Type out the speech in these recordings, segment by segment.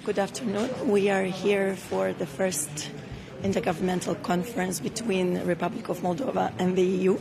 Good afternoon. We are here for the first intergovernmental conference between the Republic of Moldova and the EU.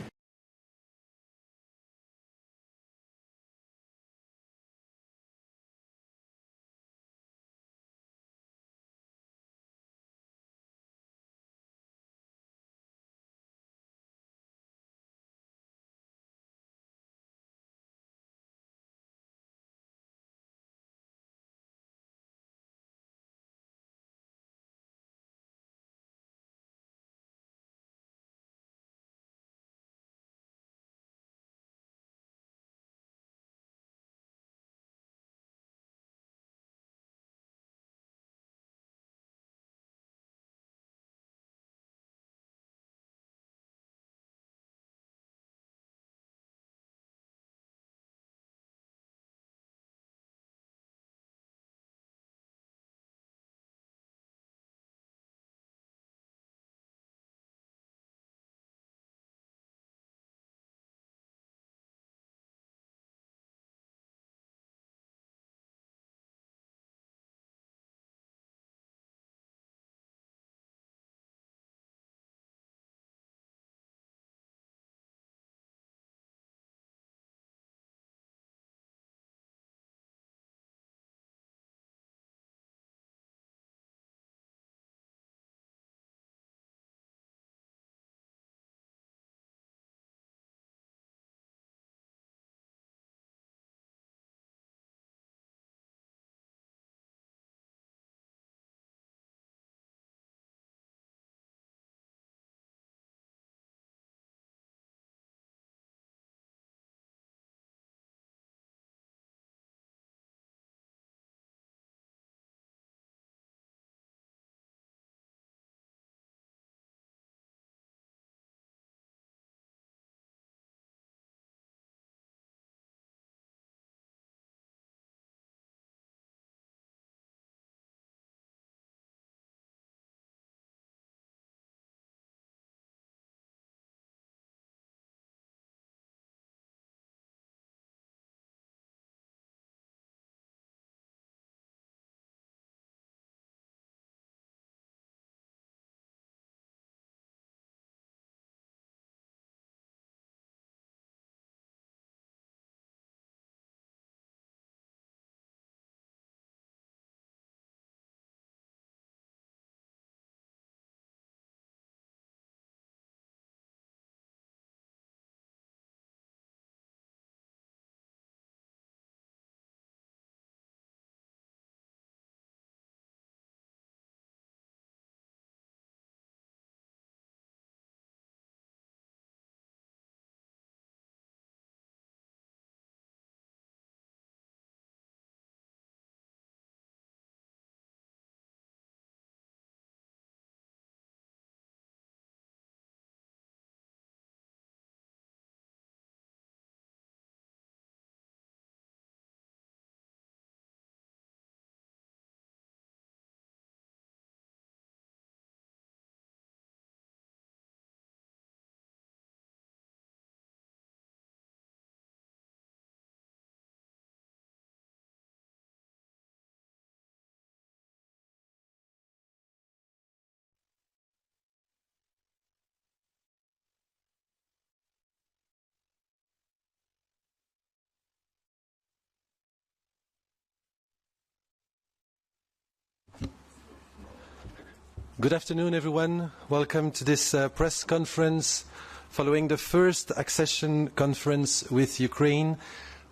Good afternoon, everyone. Welcome to this press conference following the first accession conference with Ukraine.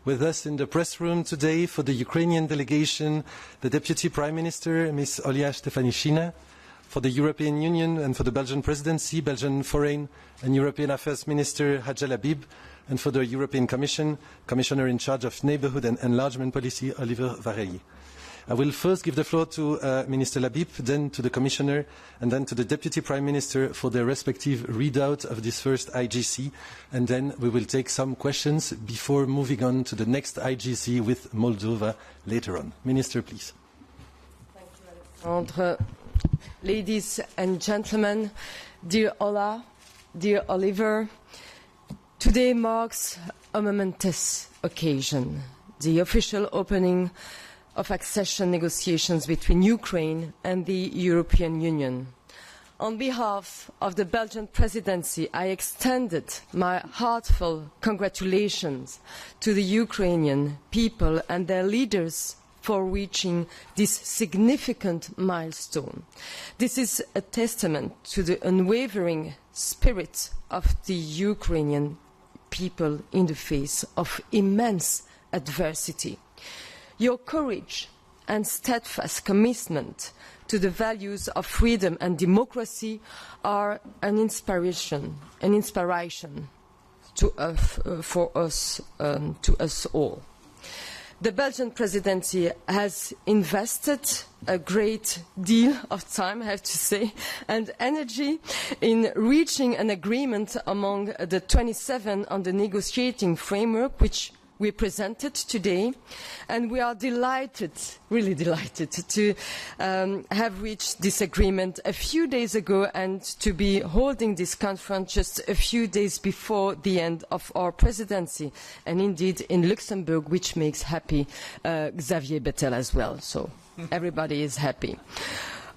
With us in the press room today for the Ukrainian delegation, the Deputy Prime Minister, Ms. Olha Stefanishyna, for the European Union and for the Belgian Presidency, Belgian Foreign and European Affairs Minister Hadja Lahbib, and for the European Commission, Commissioner in charge of Neighbourhood and Enlargement Policy, Varhelyi. I will first give the floor to Minister Lahbib, then to the Commissioner, and then to the Deputy Prime Minister for their respective readout of this first IGC, and then we will take some questions before moving on to the next IGC with Moldova later on. Minister, please. Thank you, Alexandre. Ladies and gentlemen, dear Ola, dear Oliver, today marks a momentous occasion, the official opening of accession negotiations between Ukraine and the European Union. On behalf of the Belgian presidency, I extended my heartfelt congratulations to the Ukrainian people and their leaders for reaching this significant milestone. This is a testament to the unwavering spirit of the Ukrainian people in the face of immense adversity. Your courage and steadfast commitment to the values of freedom and democracy are an inspiration to us all. The Belgian presidency has invested a great deal of time, I have to say, and energy in reaching an agreement among the 27 on the negotiating framework, which we presented today, and we are delighted, really delighted, to have reached this agreement a few days ago and to be holding this conference just a few days before the end of our presidency, and indeed in Luxembourg, which makes happy Xavier Bettel as well, so everybody is happy.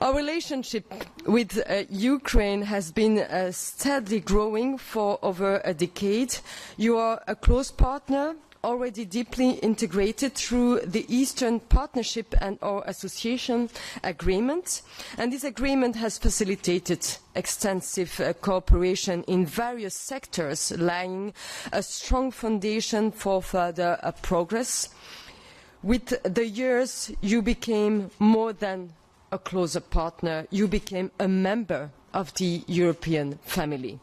Our relationship with Ukraine has been steadily growing for over a decade. You are a close partner, already deeply integrated through the Eastern Partnership and our association agreement. And this agreement has facilitated extensive cooperation in various sectors, laying a strong foundation for further progress. With the years, you became more than a closer partner. You became a member of the European family.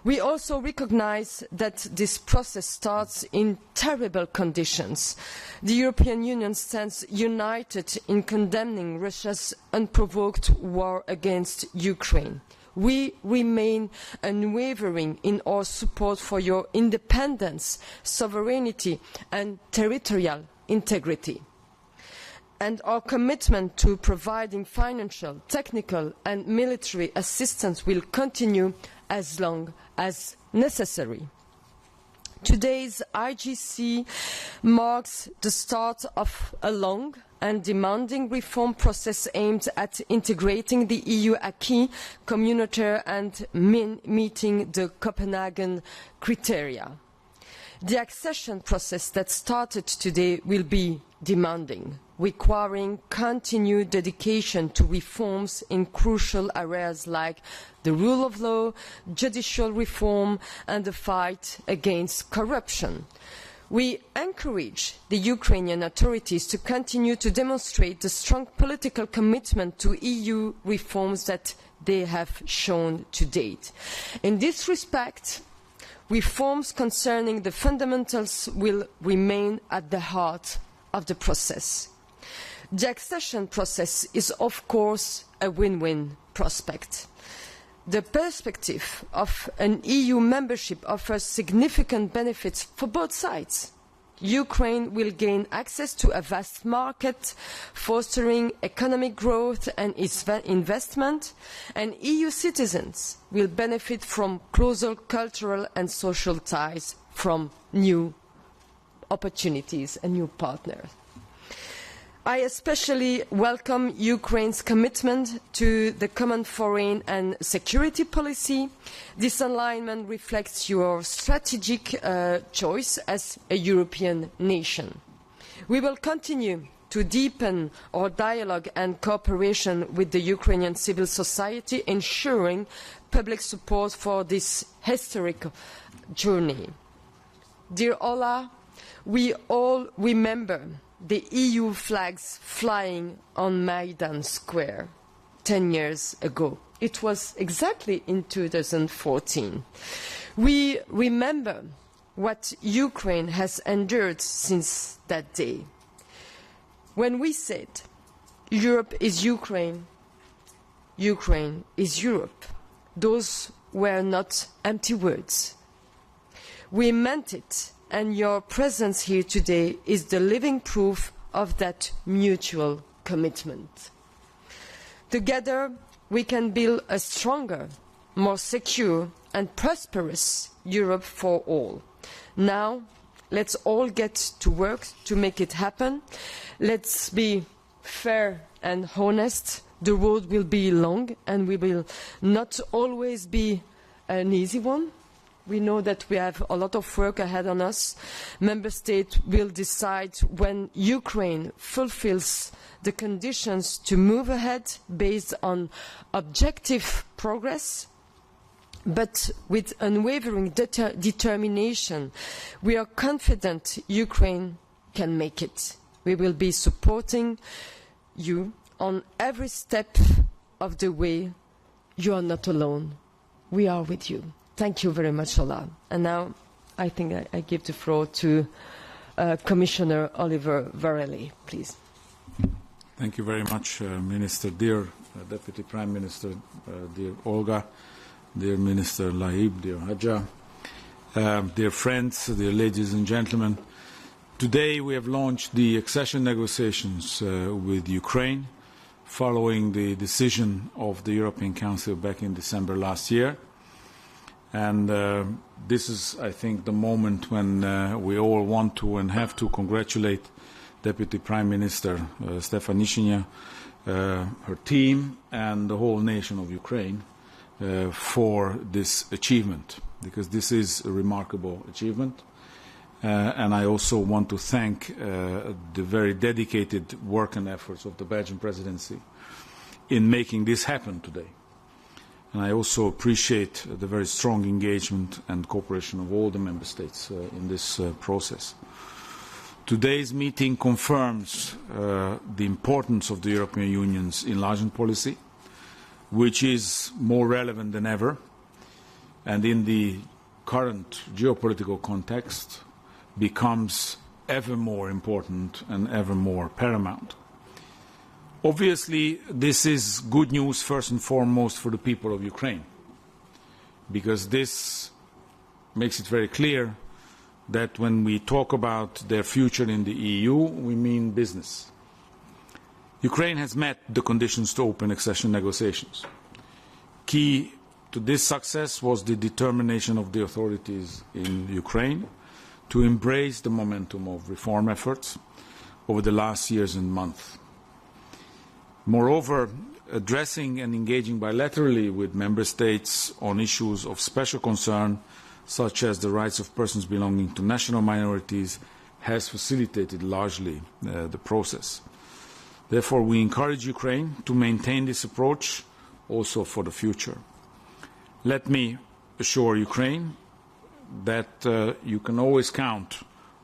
We also recognise that this process starts in terrible conditions. The European Union stands united in condemning Russia's unprovoked war against Ukraine. We remain unwavering in our support for your independence, sovereignty and territorial integrity. And our commitment to providing financial, technical and military assistance will continue as long as necessary. Today's IGC marks the start of a long and demanding reform process aimed at integrating the EU acquis communautaire and meeting the Copenhagen criteria. The accession process that started today will be demanding, requiring continued dedication to reforms in crucial areas like the rule of law, judicial reform and the fight against corruption. We encourage the Ukrainian authorities to continue to demonstrate the strong political commitment to EU reforms that they have shown to date. In this respect, reforms concerning the fundamentals will remain at the heart of the process. The accession process is, of course, a win-win prospect. The perspective of an EU membership offers significant benefits for both sides. Ukraine will gain access to a vast market, fostering economic growth and investment, and EU citizens will benefit from closer cultural and social ties from new opportunities and new partners. I especially welcome Ukraine's commitment to the common foreign and security policy. This alignment reflects your strategic choice as a European nation. We will continue to deepen our dialogue and cooperation with the Ukrainian civil society, ensuring public support for this historic journey. Dear Olha, we all remember the EU flags flying on Maidan Square 10 years ago. It was exactly in 2014. We remember what Ukraine has endured since that day. When we said Europe is Ukraine, Ukraine is Europe, those were not empty words. We meant it, and your presence here today is the living proof of that mutual commitment. Together, we can build a stronger, more secure and prosperous Europe for all, now let's all get to work to make it happen. Let's be fair and honest. The road will be long and we will not always be an easy one. We know that we have a lot of work ahead on us. Member States will decide when Ukraine fulfills the conditions to move ahead based on objective progress, but with unwavering determination. We are confident Ukraine can make it. We will be supporting you on every step of the way. You are not alone. We are with you. Thank you very much, Olha. And now I think I give the floor to Commissioner Oliver Varhelyi, please. Thank you very much, Minister. Dear Deputy Prime Minister, dear Olga, dear Minister Lahbib, dear Hadja, dear friends, dear ladies and gentlemen. Today we have launched the accession negotiations with Ukraine following the decision of the European Council back in December last year. And this is, I think, the moment when we all want to and have to congratulate Deputy Prime Minister Stefanishyna, her team, and the whole nation of Ukraine for this achievement, because this is a remarkable achievement. And I also want to thank the very dedicated work and efforts of the Belgian presidency in making this happen today. And I also appreciate the very strong engagement and cooperation of all the member states in this process. Today's meeting confirms the importance of the European Union's enlargement policy, which is more relevant than ever, and in the current geopolitical context becomes ever more important and ever more paramount. Obviously, this is good news first and foremost for the people of Ukraine, because this makes it very clear that when we talk about their future in the EU, we mean business. Ukraine has met the conditions to open accession negotiations. Key to this success was the determination of the authorities in Ukraine to embrace the momentum of reform efforts over the last years and months. Moreover, addressing and engaging bilaterally with member states on issues of special concern, such as the rights of persons belonging to national minorities, has facilitated largely the process. Therefore, we encourage Ukraine to maintain this approach also for the future. Let me assure Ukraine that you can always count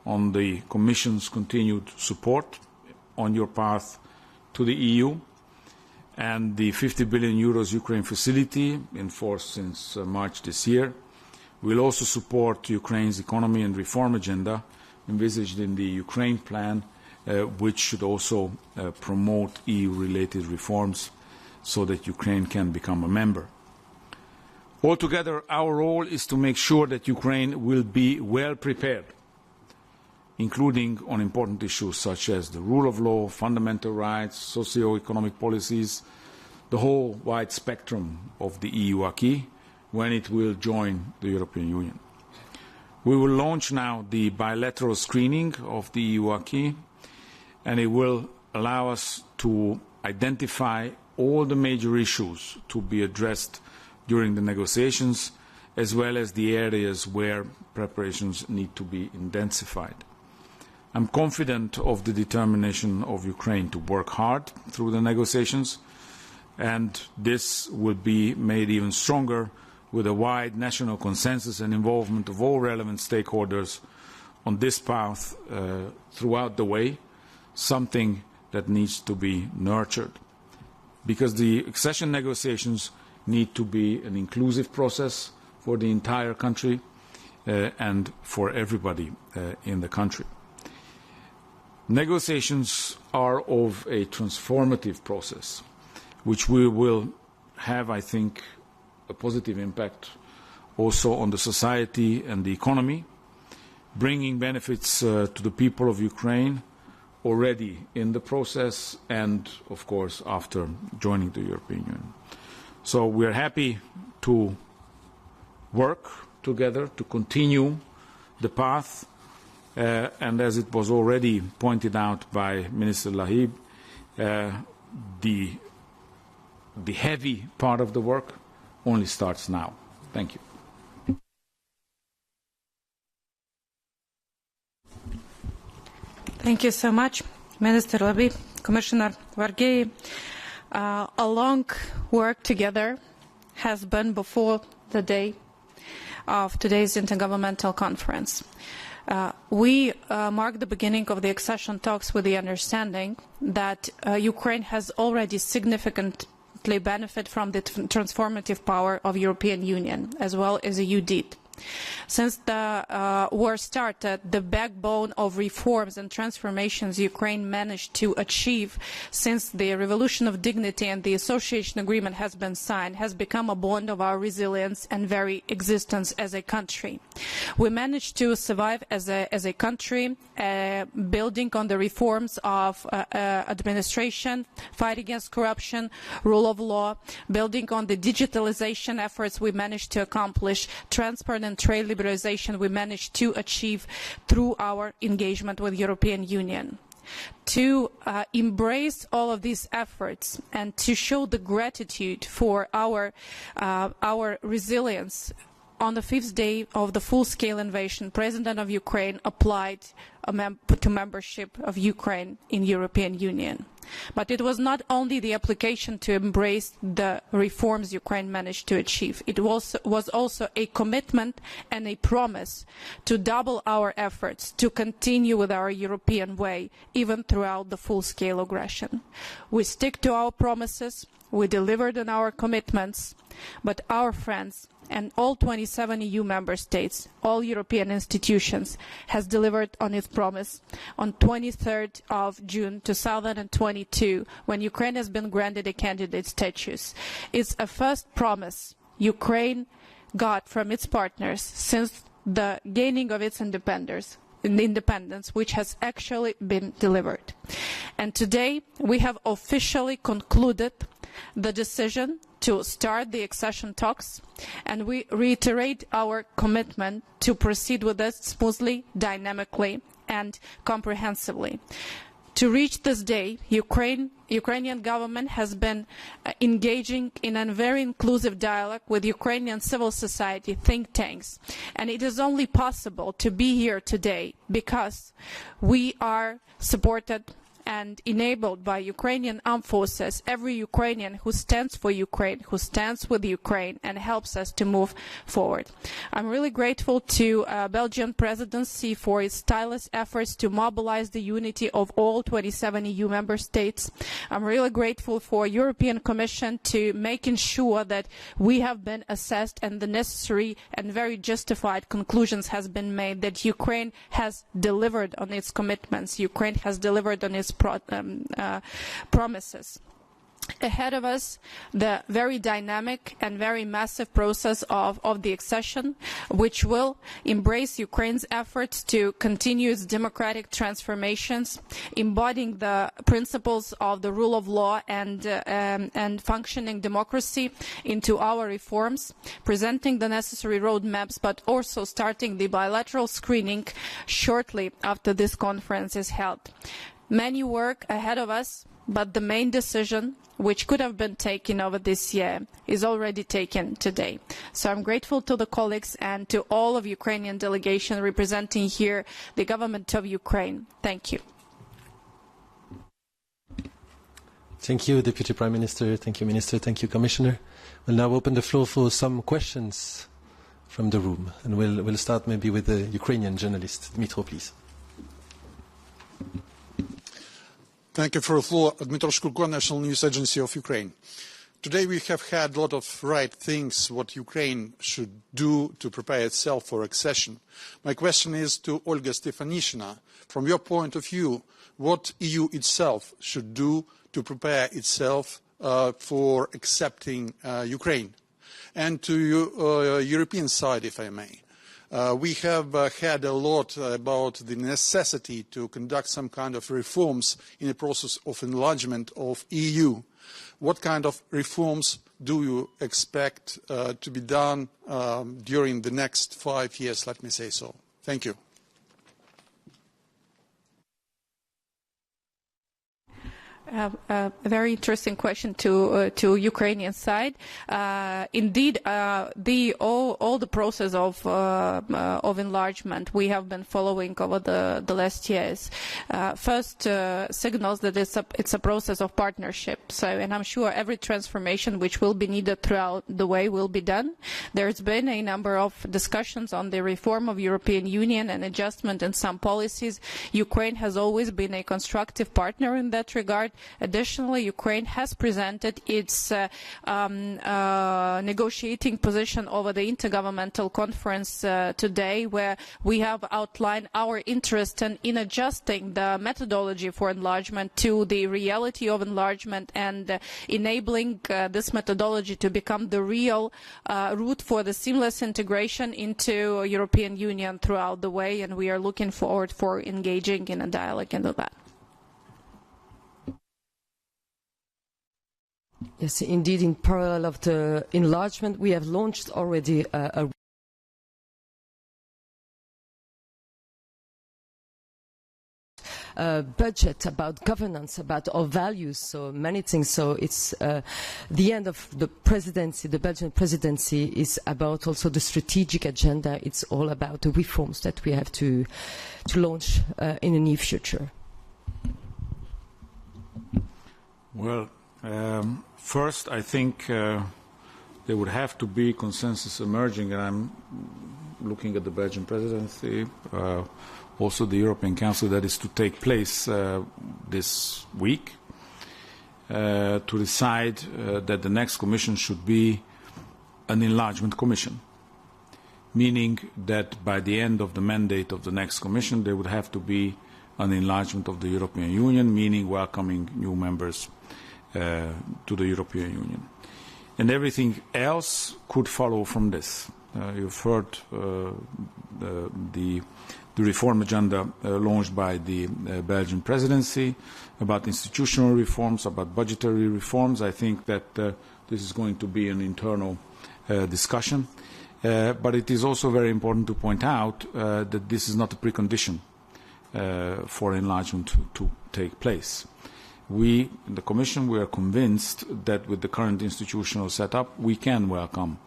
on the Commission's continued support on your path to the EU, and the 50 billion euros Ukraine facility, in force since March this year, will also support Ukraine's economy and reform agenda envisaged in the Ukraine plan, which should also promote EU-related reforms so that Ukraine can become a member. Altogether, our role is to make sure that Ukraine will be well prepared, including on important issues such as the rule of law, fundamental rights, socio-economic policies, the whole wide spectrum of the EU acquis when it will join the European Union. We will launch now the bilateral screening of the EU acquis, and it will allow us to identify all the major issues to be addressed during the negotiations, as well as the areas where preparations need to be intensified. I'm confident of the determination of Ukraine to work hard through the negotiations, and this will be made even stronger with a wide national consensus and involvement of all relevant stakeholders on this path throughout the way, something that needs to be nurtured. Because the accession negotiations need to be an inclusive process for the entire country and for everybody in the country. Negotiations are of a transformative process, which we will have, I think, a positive impact also on the society and the economy, bringing benefits to the people of Ukraine already in the process and, of course, after joining the European Union. So we are happy to work together to continue the path and as it was already pointed out by Minister Lahbib, the heavy part of the work only starts now. Thank you. Thank you so much, Minister Lahbib, Commissioner Varhelyi. A long work together has been before the day of today's intergovernmental conference. We mark the beginning of the accession talks with the understanding that Ukraine has already significantly benefited from the transformative power of European Union, as well as the EU did. Since the war started, the backbone of reforms and transformations Ukraine managed to achieve since the Revolution of Dignity and the Association Agreement has been signed has become a bond of our resilience and very existence as a country. We managed to survive as a country, building on the reforms of administration, fight against corruption, rule of law, building on the digitalization efforts we managed to accomplish, transparent and trade liberalization we managed to achieve through our engagement with the European Union. To embrace all of these efforts and to show the gratitude for our resilience, on the 5th day of the full-scale invasion, President of Ukraine applied to membership of Ukraine in the European Union. But it was not only the application to embrace the reforms Ukraine managed to achieve. It was also a commitment and a promise to double our efforts to continue with our European way, even throughout the full-scale aggression. We stick to our promises, we delivered on our commitments, but our friends and all 27 EU member states, all European institutions, has delivered on its promise on 23rd of June 2022, when Ukraine has been granted a candidate status. It's a first promise Ukraine got from its partners since the gaining of its independence, which has actually been delivered. And today we have officially concluded the decision to start the accession talks, and we reiterate our commitment to proceed with this smoothly, dynamically, and comprehensively. To reach this day, Ukrainian government has been engaging in a very inclusive dialogue with Ukrainian civil society think tanks, and it is only possible to be here today because we are supported and enabled by Ukrainian armed forces, every Ukrainian who stands for Ukraine, who stands with Ukraine and helps us to move forward. I'm really grateful to Belgian presidency for its tireless efforts to mobilize the unity of all 27 EU member states. I'm really grateful for European Commission to making sure that we have been assessed and the necessary and very justified conclusions has been made that Ukraine has delivered on its commitments, Ukraine has delivered on its promises. Ahead of us, the very dynamic and very massive process of the accession, which will embrace Ukraine's efforts to continue its democratic transformations, embodying the principles of the rule of law and functioning democracy into our reforms, presenting the necessary roadmaps, but also starting the bilateral screening shortly after this conference is held. Many work ahead of us, but the main decision, which could have been taken over this year, is already taken today. So I'm grateful to the colleagues and to all of Ukrainian delegation representing here the government of Ukraine. Thank you. Thank you, Deputy Prime Minister. Thank you, Minister. Thank you, Commissioner. We'll now open the floor for some questions from the room. And we'll start maybe with the Ukrainian journalist. Dmitro, please. Thank you for the floor. Dmitro Shkurko, National News Agency of Ukraine. Today we have had a lot of right things what Ukraine should do to prepare itself for accession. My question is to Olga Stefanishyna. From your point of view, what EU itself should do to prepare itself for accepting Ukraine? And to European side, if I may. We have had a lot about the necessity to conduct some kind of reforms in the process of enlargement of EU. What kind of reforms do you expect to be done during the next 5 years, let me say so? Thank you. A very interesting question to Ukrainian side. Indeed, all the process of enlargement we have been following over the last years. First signals that it's a process of partnership. So, and I'm sure every transformation which will be needed throughout the way will be done. There's been a number of discussions on the reform of European Union and adjustment in some policies. Ukraine has always been a constructive partner in that regard. Additionally, Ukraine has presented its negotiating position over the intergovernmental conference today, where we have outlined our interest in adjusting the methodology for enlargement to the reality of enlargement and enabling this methodology to become the real route for the seamless integration into European Union throughout the way, and we are looking forward for engaging in a dialogue into that. Yes, indeed, in parallel of the enlargement, we have launched already a budget about governance, about our values, so many things. So it's the end of the presidency, the Belgian presidency is about also the strategic agenda. It's all about the reforms that we have to launch in the near future. Well, first, I think there would have to be consensus emerging, and I'm looking at the Belgian presidency, also the European Council that is to take place this week, to decide that the next Commission should be an enlargement Commission, meaning that by the end of the mandate of the next Commission there would have to be an enlargement of the European Union, meaning welcoming new members to the European Union. And everything else could follow from this. You've heard the reform agenda launched by the Belgian presidency about institutional reforms, about budgetary reforms. I think that this is going to be an internal discussion. But it is also very important to point out that this is not a precondition for enlargement to take place. We, in the Commission, we are convinced that with the current institutional setup, we can welcome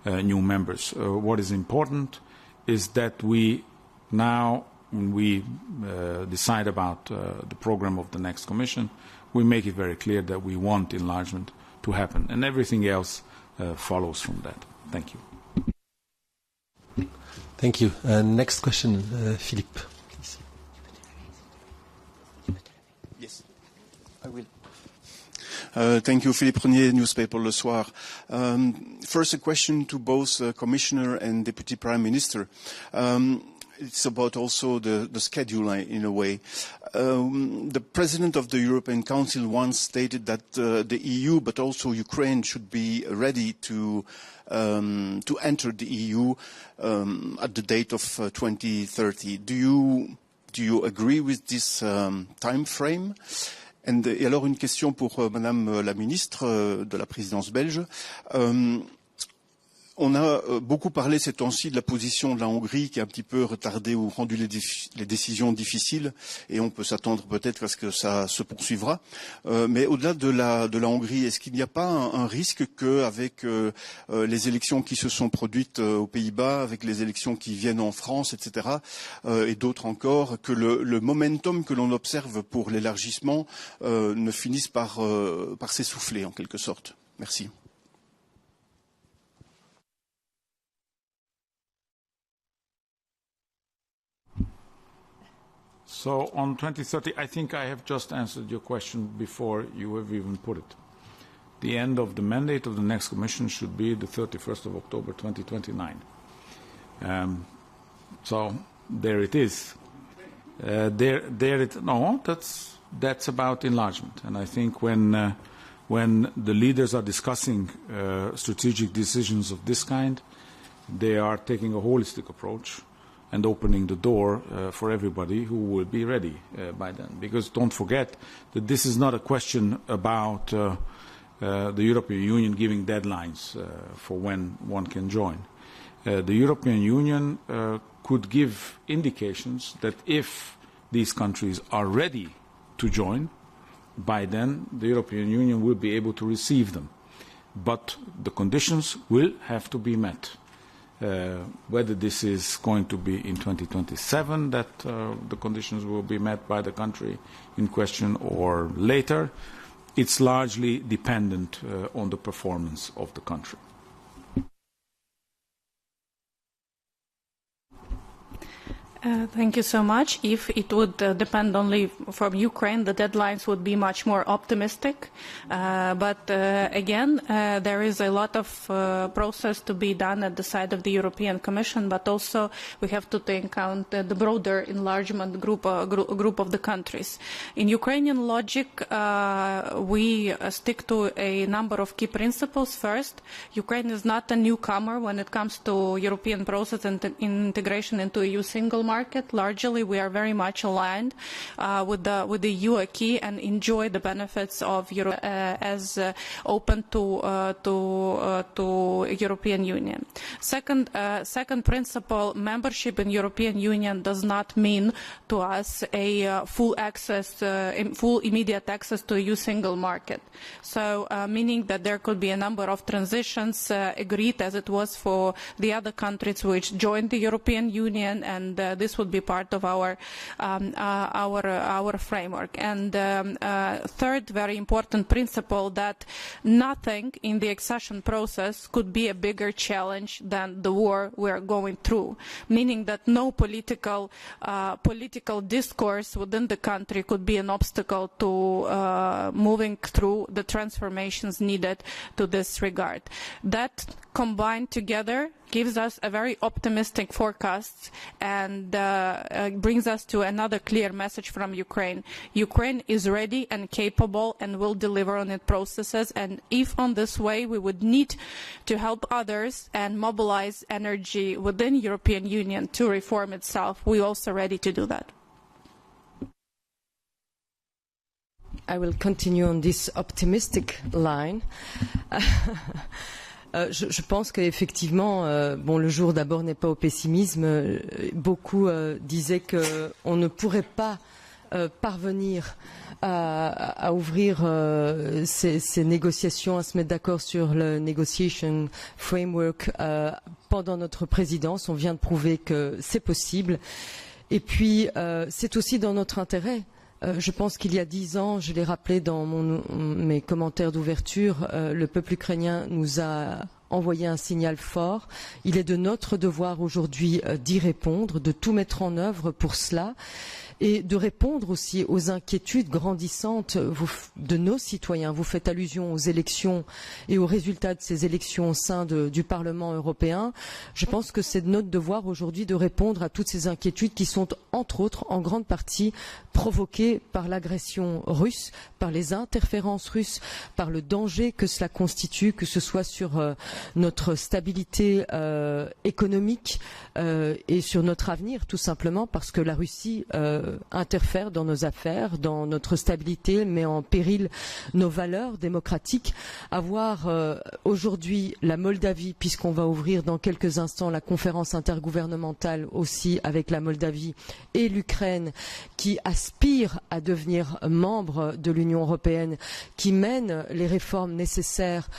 new members. What is important is that we now, when we decide about the program of the next Commission, we make it very clear that we want enlargement to happen, and everything else follows from that. Thank you. Thank you. Next question, Philippe. I will. Thank you, Philippe Renier, newspaper Le Soir. First, a question to both Commissioner and Deputy Prime Minister. It's about also the schedule, in a way. The President of the European Council once stated that the EU, but also Ukraine, should be ready to enter the EU at the date of 2030. Do you agree with this time frame? Et alors une question pour Madame la Ministre de la Présidence belge. On a beaucoup parlé ces temps-ci de la position de la Hongrie qui a un petit peu retardé ou rendu les décisions difficiles, et on peut s'attendre peut-être à ce que ça se poursuivra. Mais au-delà de la Hongrie, est-ce qu'il n'y a pas un risque qu'avec les élections qui se sont produites aux Pays-Bas, avec les élections qui viennent en France, etc., et d'autres encore, que le momentum que l'on observe pour l'élargissement ne finisse par s'essouffler en quelque sorte? Merci. So on 2030, I think I have just answered your question before you have even put it. The end of the mandate of the next Commission should be the 31st of October 2029. So there it is. No, that's about enlargement. And I think when the leaders are discussing strategic decisions of this kind, they are taking a holistic approach and opening the door for everybody who will be ready by then. Because don't forget that this is not a question about the European Union giving deadlines for when one can join. The European Union could give indications that if these countries are ready to join, by then the European Union will be able to receive them. But the conditions will have to be met. Whether this is going to be in 2027 that the conditions will be met by the country in question or later, it's largely dependent on the performance of the country. Thank you so much. If it would depend only from Ukraine, the deadlines would be much more optimistic. But again, there is a lot of process to be done at the side of the European Commission, but also we have to take account the broader enlargement group of the countries. In Ukrainian logic, we stick to a number of key principles. First, Ukraine is not a newcomer when it comes to European process and integration into EU single market. Largely, we are very much aligned with the EU acquis and enjoy the benefits of Europe as open to European Union. Second principle: membership in European Union does not mean to us a full immediate access to EU single market. So, meaning that there could be a number of transitions agreed as it was for the other countries which joined the European Union, and this would be part of our framework. And third very important principle, that nothing in the accession process could be a bigger challenge than the war we are going through, meaning that no political discourse within the country could be an obstacle to moving through the transformations needed to this regard. That combined together gives us a very optimistic forecast and brings us to another clear message from Ukraine. Ukraine is ready and capable and will deliver on its processes, and if on this way we would need to help others and mobilize energy within the European Union to reform itself, we are also ready to do that. I will continue on this optimistic line. Je pense qu'effectivement, le jour d'abord n'est pas au pessimisme. Beaucoup disaient qu'on ne pourrait pas parvenir à ouvrir ces négociations, à se mettre d'accord sur le negotiation framework pendant notre présidence. On vient de prouver que c'est possible. Et puis, c'est aussi dans notre intérêt. Je pense qu'il y a 10 ans, je l'ai rappelé dans mes commentaires d'ouverture, le peuple ukrainien nous a envoyé un signal fort. Il est de notre devoir aujourd'hui d'y répondre, de tout mettre en œuvre pour cela et de répondre aussi aux inquiétudes grandissantes de nos citoyens. Vous faites allusion aux élections et aux résultats de ces élections au sein du Parlement européen. Je pense que c'est de notre devoir aujourd'hui de répondre à toutes ces inquiétudes qui sont, entre autres, en grande partie provoquées par l'agression russe, par les interférences russes, par le danger que cela constitue, que ce soit sur notre stabilité économique et sur notre avenir, tout simplement, parce que la Russie interfère dans nos affaires, dans notre stabilité, met en péril nos valeurs démocratiques. Avoir aujourd'hui la Moldavie, puisqu'on va ouvrir dans quelques instants la conférence intergouvernementale aussi avec la Moldavie et l'Ukraine, qui aspire à devenir membre de l'Union européenne, qui mène les réformes nécessaires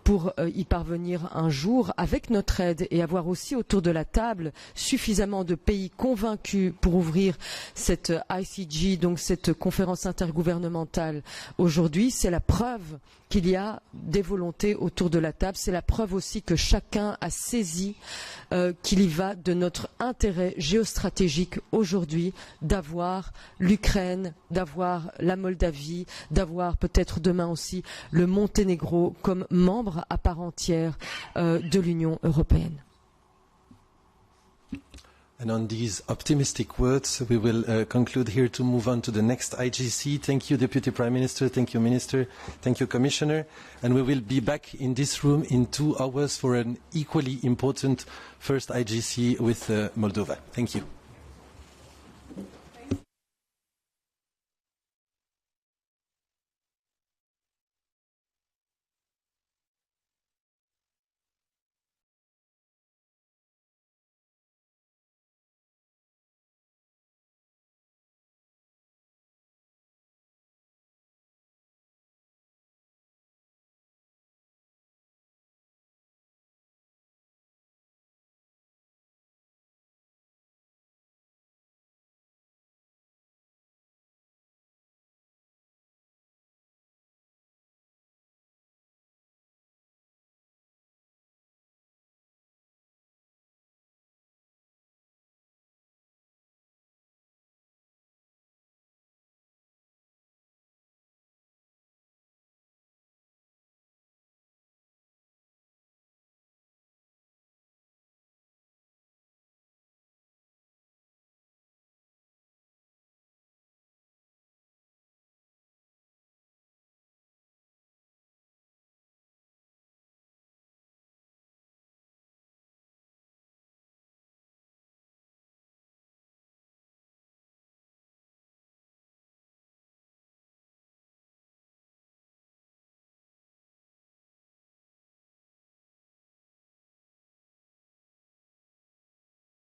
pour y parvenir un jour avec notre aide, et avoir aussi autour de la table suffisamment de pays convaincus pour ouvrir cette ICG, donc cette conférence intergouvernementale aujourd'hui, c'est la preuve qu'il y a des volontés autour de la table. C'est la preuve aussi que chacun a saisi qu'il y va de notre intérêt géostratégique aujourd'hui d'avoir l'Ukraine, d'avoir la Moldavie, d'avoir peut-être demain aussi le Monténégro comme membre à part entière de l'Union européenne. And on these optimistic words, we will conclude here to move on to the next IGC. Thank you, Deputy Prime Minister. Thank you, Minister. Thank you, Commissioner. And we will be back in this room in 2 hours for an equally important first IGC with Moldova. Thank you.